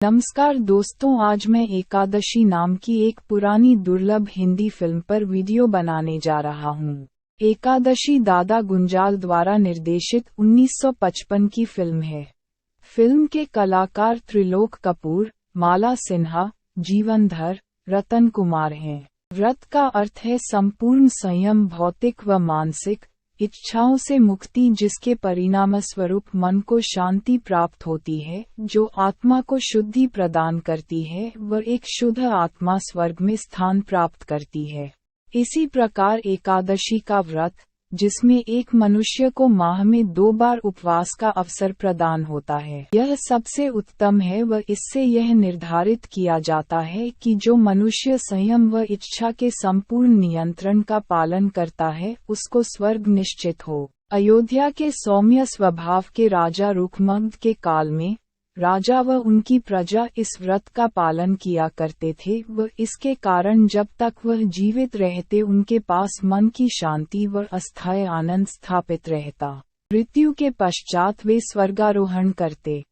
नमस्कार दोस्तों, आज मैं एकादशी नाम की एक पुरानी दुर्लभ हिंदी फिल्म पर वीडियो बनाने जा रहा हूँ। एकादशी दादा गुंजाल द्वारा निर्देशित 1955 की फिल्म है। फिल्म के कलाकार त्रिलोक कपूर, माला सिन्हा, जीवनधर, रतन कुमार हैं। व्रत का अर्थ है संपूर्ण संयम, भौतिक व मानसिक इच्छाओं से मुक्ति, जिसके परिणामस्वरूप मन को शांति प्राप्त होती है, जो आत्मा को शुद्धि प्रदान करती है व एक शुद्ध आत्मा स्वर्ग में स्थान प्राप्त करती है। इसी प्रकार एकादशी का व्रत, जिसमें एक मनुष्य को माह में 2 बार उपवास का अवसर प्रदान होता है, यह सबसे उत्तम है व इससे यह निर्धारित किया जाता है कि जो मनुष्य संयम व इच्छा के संपूर्ण नियंत्रण का पालन करता है, उसको स्वर्ग निश्चित हो। अयोध्या के सौम्य स्वभाव के राजा रुक्मंद के काल में राजा व उनकी प्रजा इस व्रत का पालन किया करते थे व इसके कारण जब तक वह जीवित रहते उनके पास मन की शांति व अस्थायी आनंद स्थापित रहता। मृत्यु के पश्चात वे स्वर्गारोहण करते।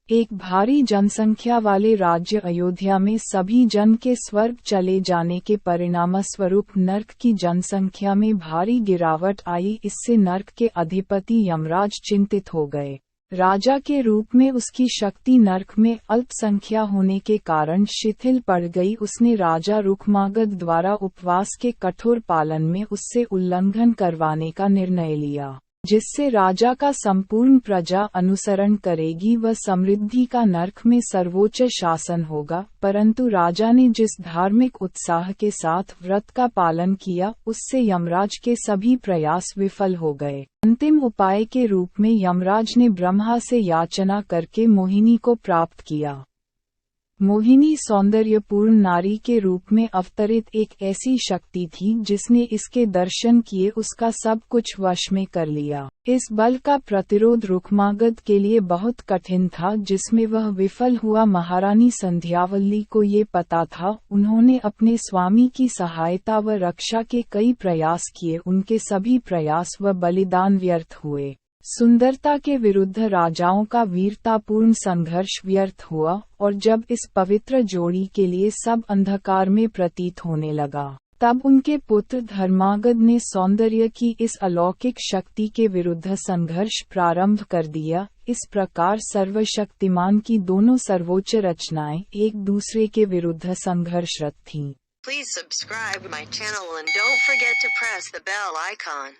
एक भारी जनसंख्या वाले राज्य अयोध्या में सभी जन के स्वर्ग चले जाने के परिणामस्वरूप नर्क की जनसंख्या में भारी गिरावट आई। इससे नर्क के अधिपति यमराज चिंतित हो गए। राजा के रूप में उसकी शक्ति नर्क में अल्पसंख्या होने के कारण शिथिल पड़ गई। उसने राजा रुक्मांगद द्वारा उपवास के कठोर पालन में उससे उल्लंघन करवाने का निर्णय लिया, जिससे राजा का संपूर्ण प्रजा अनुसरण करेगी व समृद्धि का नर्क में सर्वोच्च शासन होगा। परंतु राजा ने जिस धार्मिक उत्साह के साथ व्रत का पालन किया, उससे यमराज के सभी प्रयास विफल हो गए। अंतिम उपाय के रूप में यमराज ने ब्रह्मा से याचना करके मोहिनी को प्राप्त किया। मोहिनी सौंदर्यपूर्ण नारी के रूप में अवतरित एक ऐसी शक्ति थी जिसने इसके दर्शन किए उसका सब कुछ वश में कर लिया। इस बल का प्रतिरोध रुक्मांगद के लिए बहुत कठिन था, जिसमें वह विफल हुआ। महारानी संध्यावल्ली को ये पता था। उन्होंने अपने स्वामी की सहायता व रक्षा के कई प्रयास किए, उनके सभी प्रयास व बलिदान व्यर्थ हुए। सुंदरता के विरुद्ध राजाओं का वीरतापूर्ण संघर्ष व्यर्थ हुआ, और जब इस पवित्र जोड़ी के लिए सब अंधकार में प्रतीत होने लगा, तब उनके पुत्र धर्मांगद ने सौंदर्य की इस अलौकिक शक्ति के विरुद्ध संघर्ष प्रारंभ कर दिया। इस प्रकार सर्वशक्तिमान की दोनों सर्वोच्च रचनाएं एक दूसरे के विरुद्ध संघर्षरत थीं। Please subscribe my channel and don't forget to press the bell icon.